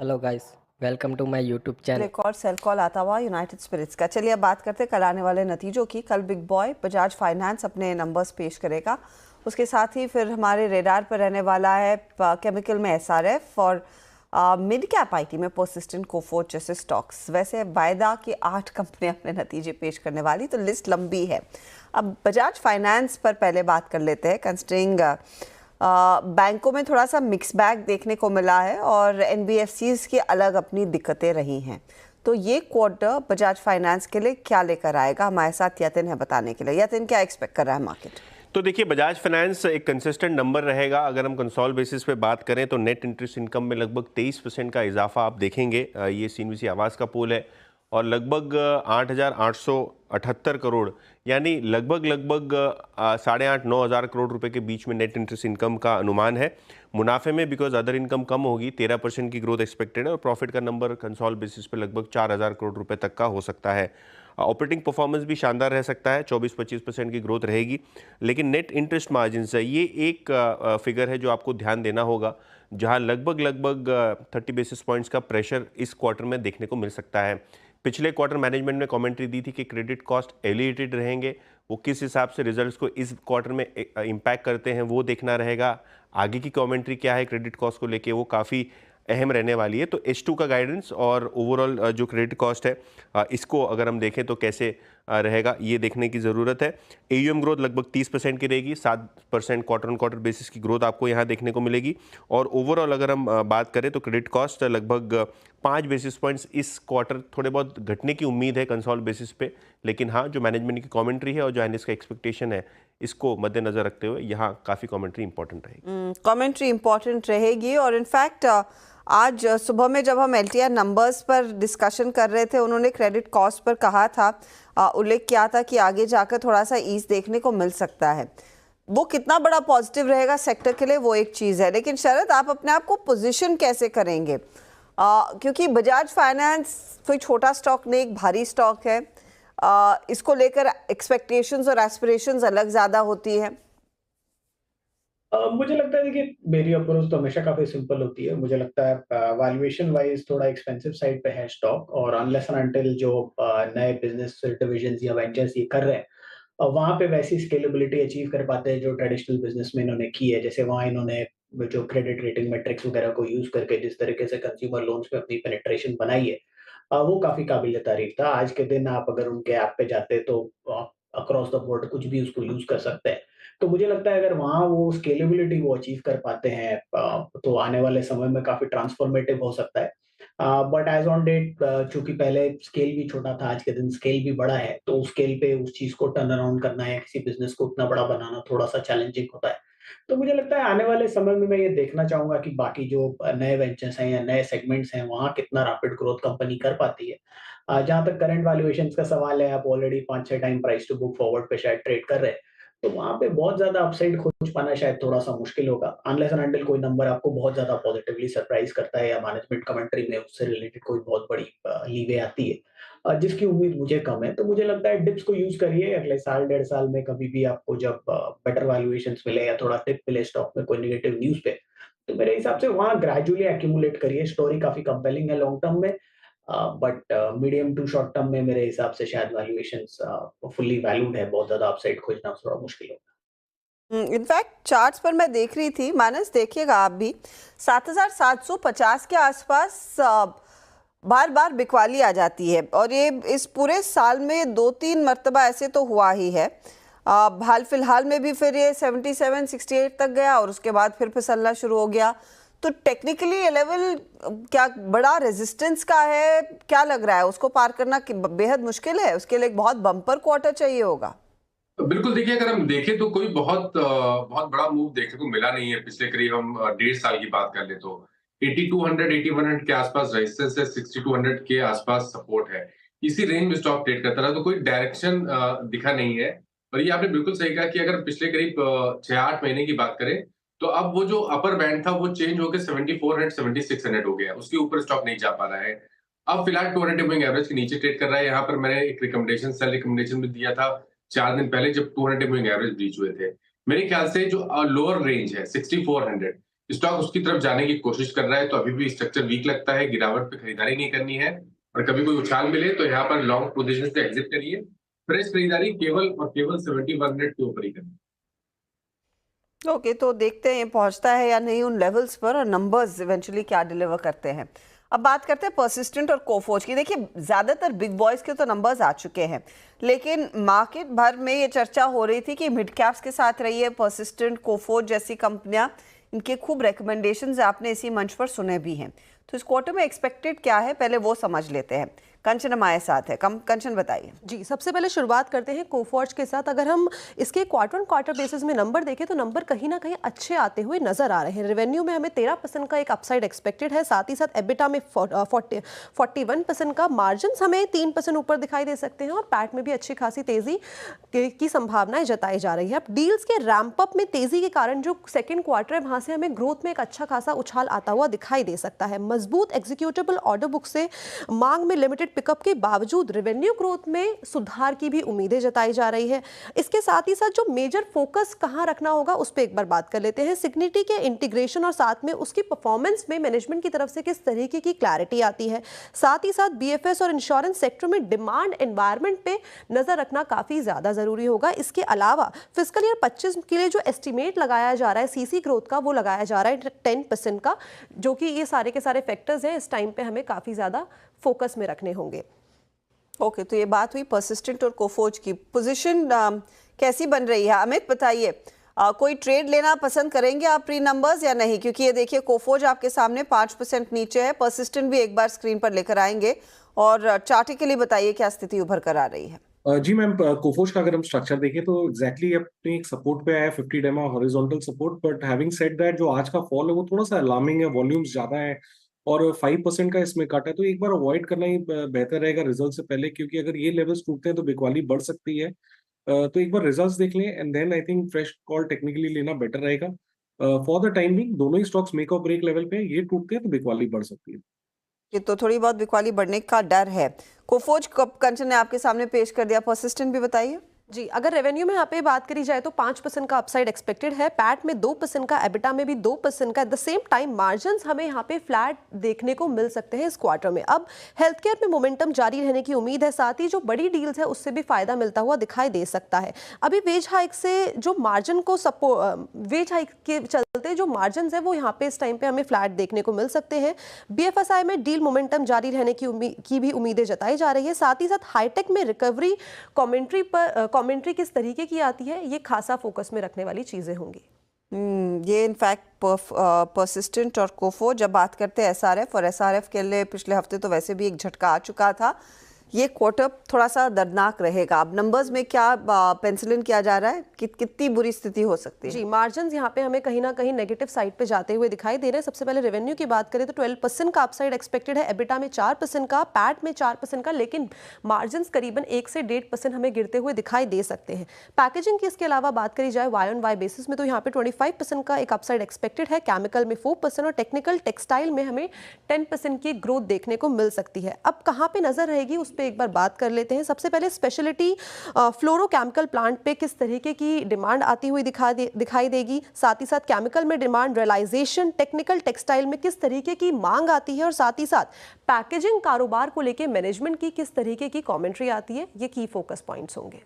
Hello guys, welcome to my YouTube channel. एक और cell call आता हुआ यूनाइटेड स्पिरिट्स का। चलिए अब बात करते हैं कल आने वाले नतीजों की। कल बिग बॉय बजाज फाइनेंस अपने नंबर्स पेश करेगा। उसके साथ ही फिर हमारे रेडार पर रहने वाला है केमिकल में एसआरएफ और मिड कैप आईटी में परसिस्टेंट कोफोर्ज जैसे स्टॉक्स। वैसे वायदा की 8 कंपनियां अपने नतीजे पेश करने वाली, तो लिस्ट लंबी है। अब बजाज फाइनेंस पर पहले बात कर लेते हैं। कंसिडरिंग बैंकों में थोड़ा सा मिक्स बैग देखने को मिला है और एनबीएफसीज की अलग अपनी दिक्कतें रही हैं, तो ये क्वार्टर बजाज फाइनेंस के लिए क्या लेकर आएगा? हमारे साथ यतिन है बताने के लिए। यतिन, क्या एक्सपेक्ट कर रहा है मार्केट? तो देखिए, बजाज फाइनेंस एक कंसिस्टेंट नंबर रहेगा। अगर हम कंसोल बेसिस पे बात करें तो नेट इंटरेस्ट इनकम में लगभग 23% का इजाफा आप देखेंगे। ये सीएनबीसी आवास का पोल है और लगभग 8,878 करोड़, यानी लगभग 8,500-9,000 करोड़ रुपए के बीच में नेट इंटरेस्ट इनकम का अनुमान है। मुनाफे में बिकॉज अदर इनकम कम होगी, 13% की ग्रोथ एक्सपेक्टेड है और प्रॉफिट का नंबर कंसोल बेसिस पे लगभग 4,000 करोड़ रुपए तक का हो सकता है। ऑपरेटिंग परफॉर्मेंस भी शानदार रह सकता है, 24-25% की ग्रोथ रहेगी। लेकिन नेट इंटरेस्ट मार्जिन से ये एक फिगर है जो आपको ध्यान देना होगा, जहां लगभग 30 बेसिस पॉइंट्स का प्रेशर इस क्वार्टर में देखने को मिल सकता है। पिछले क्वार्टर मैनेजमेंट ने कमेंट्री दी थी कि क्रेडिट कॉस्ट एलिवेटेड रहेंगे। वो किस हिसाब से रिजल्ट्स को इस क्वार्टर में इम्पैक्ट करते हैं वो देखना रहेगा। आगे की कमेंट्री क्या है क्रेडिट कॉस्ट को लेके, वो काफ़ी अहम रहने वाली है। तो H2 का गाइडेंस और ओवरऑल जो क्रेडिट कॉस्ट है इसको अगर हम देखें तो कैसे रहेगा ये देखने की ज़रूरत है। AUM ग्रोथ लगभग 30% की रहेगी, 7% क्वार्टर ऑन क्वार्टर बेसिस की ग्रोथ आपको यहाँ देखने को मिलेगी। और ओवरऑल अगर हम बात करें तो क्रेडिट कॉस्ट लगभग 5 बेसिस पॉइंट्स इस क्वार्टर थोड़े बहुत घटने की उम्मीद है कंसोल बेसिस पे। लेकिन हाँ, जो मैनेजमेंट की कमेंट्री है और जो एनालिस्ट का एक्सपेक्टेशन है, इसको मद्देनजर रखते हुए यहाँ काफ़ी कमेंट्री इंपॉर्टेंट रहेगी। कमेंट्री इंपॉर्टेंट रहेगी। और इनफैक्ट आज सुबह में जब हम एलटीआर नंबर्स पर डिस्कशन कर रहे थे, उन्होंने क्रेडिट कॉस्ट पर कहा था, उल्लेख किया था कि आगे जाकर थोड़ा सा ईज देखने को मिल सकता है। वो कितना बड़ा पॉजिटिव रहेगा सेक्टर के लिए वो एक चीज़ है। लेकिन शरद, आप अपने आप को पोजीशन कैसे करेंगे? क्योंकि बजाज फाइनेंस कोई छोटा स्टॉक नहीं, एक भारी स्टॉक है। इसको लेकर एक्सपेक्टेशंस और एस्पिरेशंस अलग ज़्यादा होती है। मुझे लगता है, देखिए, मेरी अप्रोच तो हमेशा काफी सिंपल होती है। मुझे लगता है वैल्यूएशन वाइज थोड़ा एक्सपेंसिव साइड पे है स्टॉक, और अनलेस एंड अनटिल जो नए बिजनेस डिविजन्स या वेंचर्स ये कर रहे हैं, वहां पे वैसी स्केलेबिलिटी अचीव कर पाते हैं जो ट्रेडिशनल बिजनेस में इन्होंने की है। जैसे वहां इन्होंने जो क्रेडिट रेटिंग मैट्रिक्स वगैरह को यूज करके जिस तरीके से कंज्यूमर लोन्स पे अपनी पेनिट्रेशन बनाई है, वो काफी काबिल तारीफ था। आज के दिन आप अगर उनके ऐप पे जाते तो अक्रॉस द बोर्ड कुछ भी उसको यूज कर सकते हैं। तो मुझे लगता है अगर वहाँ वो स्केलेबिलिटी वो अचीव कर पाते हैं, तो आने वाले समय में काफ़ी ट्रांसफॉर्मेटिव हो सकता है। बट एज़ ऑन डेट, चूँकि पहले स्केल भी छोटा था, आज के दिन स्केल भी बड़ा है, तो उस स्केल पे उस चीज़ को टर्न अराउंड करना या किसी बिज़नेस को उतना बड़ा बनाना थोड़ा-सा चैलेंजिंग होता है। तो मुझे लगता है आने वाले समय में मैं ये देखना चाहूँगा कि बाकी जो नए वेंचर्स हैं या नए सेगमेंट्स हैं, वहाँ कितना रैपिड ग्रोथ कंपनी कर पाती है। जहाँ तक करंट वैल्यूएशंस का सवाल है, आप already 5-6 time price to book forward पे शायद ट्रेड कर रहे हैं। तो वहाँ पे बहुत ज़्यादा अपसाइड खोज पाना शायद थोड़ा-सा मुश्किल होगा, अनलेस एंड अनटिल कोई नंबर आपको बहुत ज़्यादा पॉजिटिवली सरप्राइज़ करता है या मैनेजमेंट कमेंट्री में उससे रिलेटेड कोई बहुत बड़ी लीवे आती है, जिसकी उम्मीद मुझे कम है। तो मुझे लगता है डिप्स को यूज़ करिए। अगले साल, डेढ़ साल में कभी भी आपको जब बेटर वैल्यूएशंस मिले या थोड़ा डिप मिले स्टॉक में कोई नेगेटिव न्यूज़ पे, तो मेरे हिसाब से वहाँ ग्रेजुअली एक्यूमुलेट करिए। स्टोरी काफ़ी कंपेलिंग है लॉन्ग टर्म में, but medium to short term में मेरे हिसाब से शायद वैल्यूएशंस फुल्ली वैल्यूड है। बहुत ज़्यादा अपसाइड खोजना थोड़ा मुश्किल होगा। इनफैक्ट चार्ट्स पर मैं देख रही थी, मानस देखिएगा आप भी, 7,750 के आसपास बार बार बिकवाली आ जाती है। और ये इस पूरे साल में 2-3 मरतबा ऐसे तो हुआ ही है। हाल फिलहाल में भी फिर ये 77-68 तक गया और उसके बाद फिर फिसलना शुरू हो गया। तो टेक्निकली ये लेवल क्या बड़ा रेजिस्टेंस का है? क्या लग रहा है उसको पार करना बेहद मुश्किल है? उसके लिए एक बहुत बम्पर क्वार्टर चाहिए होगा। तो बिल्कुल, देखिए, अगर हम देखें तो कोई बहुत बहुत बड़ा मूव देखने को मिला नहीं है। पिछले करीब हम 1.5 साल की बात कर ले तो 8200 8100 के आसपास रेजिस्टेंस है, 6200 के आसपास सपोर्ट है। इसी रेंज में स्टॉक ट्रेड करता रहा, तो कोई डायरेक्शन दिखा नहीं है। और ये आपने बिल्कुल सही कहा कि अगर पिछले करीब 6-8 महीने की बात करें तो अब वो जो अपर बैंड था वो चेंज होकर 7400 7600 हो गया है। उसके ऊपर स्टॉक नहीं जा पा रहा है। अब फिलहाल 200 मूविंग एवरेज के नीचे ट्रेड कर रहा है। यहाँ पर मैंने एक रिकमेंडेशन, सेल रिकमेंडेशन भी दिया था 4 दिन पहले, जब 200 मूविंग एवरेज ब्रीच हुए थे। मेरे ख्याल से जो लोअर रेंज है 6400, स्टॉक उसकी तरफ जाने की कोशिश कर रहा है, तो अभी भी स्ट्रक्चर वीक लगता है, गिरावट पे खरीदारी नहीं करनी है। और कभी कोई उछाल मिले तो यहाँ पर लॉन्ग पोजीशन से एग्जिट करिए। फ्रेश खरीदारी केवल और केवल 7100 के ऊपर ही करनी। ओके, तो देखते हैं ये पहुंचता है या नहीं उन लेवल्स पर, और नंबर्स इवेंचुअली क्या डिलीवर करते हैं। अब बात करते हैं परसिस्टेंट और कोफोर्ज की। देखिए, ज़्यादातर बिग बॉयज़ के तो नंबर्स आ चुके हैं, लेकिन मार्केट भर में ये चर्चा हो रही थी कि मिड कैप्स के साथ रही है परसिस्टेंट, कोफोर्ज जैसी कंपनियां। इनके खूब रिकमेंडेशंस आपने इसी मंच पर सुने भी हैं। तो इस क्वार्टर में एक्सपेक्टेड क्या है, पहले वो समझ लेते हैं। कंचन हमारे साथ है। कंचन बताइए। जी, सबसे पहले शुरुआत करते हैं कोफोर्ज के साथ। अगर हम इसके क्वार्टर ऑन क्वार्टर बेसिस में नंबर देखें तो नंबर कहीं ना कहीं अच्छे आते हुए नजर आ रहे हैं। रेवेन्यू में हमें 13% का एक अपसाइड एक्सपेक्टेड है, साथ ही साथ एबिटा में 41% का, मार्जिन हमें 3% ऊपर दिखाई दे सकते हैं, और पैट में भी अच्छी खासी तेजी की संभावनाएं जताई जा रही है। अब डील्स के रैंप अप में तेजी के कारण जो सेकेंड क्वार्टर है वहां से हमें ग्रोथ में एक अच्छा खासा उछाल आता हुआ दिखाई दे सकता है। मजबूत एग्जीक्यूटेबल ऑर्डर बुक से मांग में लिमिटेड पिकअप के बावजूद रेवेन्यू ग्रोथ में सुधार की भी उम्मीदें जताई जा रही है। इसके साथ ही साथ जो मेजर फोकस कहां रखना होगा उस पर एक बार बात कर लेते हैं। सिग्निटी के इंटीग्रेशन और साथ में उसकी परफॉर्मेंस में मैनेजमेंट की तरफ से किस तरीके की क्लैरिटी आती है। साथ ही साथ बीएफएस और इंश्योरेंस सेक्टर में डिमांड एनवायरनमेंट पे नजर रखना काफी ज्यादा जरूरी होगा। इसके अलावा फिस्कल ईयर 25 के लिए जो एस्टिमेट लगाया जा रहा है सीसी ग्रोथ का, वो लगाया जा रहा है 10% का, जो कि ये सारे के सारे फैक्टर्स हैं इस टाइम पे हमें काफी ज्यादा फोकस में रखने होंगे। ओके, तो ये बात हुई परसिस्टेंट और कोफोर्ज की। पोजीशन कैसी बन रही है, अमित बताइए। कोई ट्रेड लेना पसंद करेंगे आप प्री नंबर्स या नहीं? क्योंकि ये देखिए, कोफोर्ज आपके सामने 5% नीचे है, परसिस्टेंट भी एक बार स्क्रीन पर लेकर आएंगे, और चार्टिकली बताइए क्या स्थिति उभर कर आ रही है। जी मैम, कोफोर्ज का अगर हम स्ट्रक्चर देखें तो एग्जैक्टली अपने एक सपोर्ट पे आया 50 डेमा horizontal support, but having said that जो आज का फॉल है वो थोड़ा सा अलार्मिंग है, वॉल्यूम्स ज्यादा है और 5% का इसमें कट है, तो एक बार अवॉइड करना ही बेहतर रहेगा रिजल्ट से पहले, क्योंकि अगर ये लेवल्स टूटते हैं तो बिकवाली बढ़ सकती है। तो एक बार रिजल्ट्स देख लें and then I think fresh call technically लेना बेटर रहेगा। फॉर द टाइम बिंग दोनों ही स्टॉक्स मेक और ब्रेक लेवल पे, ये टूटते हैं तो बिकवाली बढ़ सकती है। ये तो थोड़ी बहुत बिकवाली बढ़ने का डर है। कोफोर्ज कंचन ने आपके सामने पेश कर दिया, परसिस्टेंट भी बताइए। जी, अगर रेवेन्यू में यहाँ पे बात करी जाए तो 5% का अपसाइड एक्सपेक्टेड है, पैट में 2% का, एबिटा में भी 2% का। At the same time margins हमें यहाँ पे फ्लैट देखने को मिल सकते हैं इस क्वार्टर में। अब हेल्थ केयर में मोमेंटम जारी रहने की उम्मीद है, साथ ही जो बड़ी डील्स है उससे भी फायदा मिलता हुआ दिखाई दे सकता है। अभी वेज हाइक से जो मार्जिन को वेज हाइक के चलते जो मार्जिन है वो यहाँ पे इस टाइम पे हमें फ्लैट देखने को मिल सकते हैं। बीएफएसआई में डील मोमेंटम जारी रहने की भी उम्मीदें जताई जा रही है। साथ ही साथ हाईटेक में रिकवरी कमेंट्री किस तरीके की आती है, ये खासा फोकस में रखने वाली चीजें होंगी। ये इनफैक्ट परसिस्टेंट और कोफो। जब बात करते हैं एसआरएफ, और एसआरएफ के लिए पिछले हफ्ते तो वैसे भी एक झटका आ चुका था, ये क्वार्टर थोड़ा सा दर्दनाक रहेगा। अब नंबर्स में क्या पेंसिल इन किया जा रहा है, कितनी बुरी स्थिति हो सकती है? जी, मार्जिन्स यहाँ पे हमें कहीं ना कहीं नेगेटिव साइड पे जाते हुए दिखाई दे रहे हैं। सबसे पहले रेवेन्यू की बात करें तो 12% का अपसाइड एक्सपेक्टेड है, एबिटा में 4% का, पैट में 4% का, लेकिन मार्जिन्स करीबन 1 से 1.5% हमें गिरते हुए दिखाई दे सकते हैं। पैकेजिंग की इसके अलावा बात करी जाए वाई ऑन वाई बेसिस में तो यहाँ पे 25% का एक अपसाइड एक्सपेक्टेड है, केमिकल में 4% और टेक्निकल टेक्सटाइल में हमें 10% की ग्रोथ देखने को मिल सकती है। अब कहाँ पे नजर रहेगी उस पर एक बार बात कर लेते हैं। सबसे पहले स्पेशलिटी फ्लोरोकेमिकल प्लांट पे किस तरीके की डिमांड आती हुई दिखाई देगी, साथ ही साथ केमिकल में डिमांड रियलाइजेशन, टेक्निकल टेक्सटाइल में किस तरीके की मांग आती है, और साथ ही साथ पैकेजिंग कारोबार को लेकर मैनेजमेंट की किस तरीके की कमेंट्री आती है, ये की फोकस पॉइंट्स होंगे।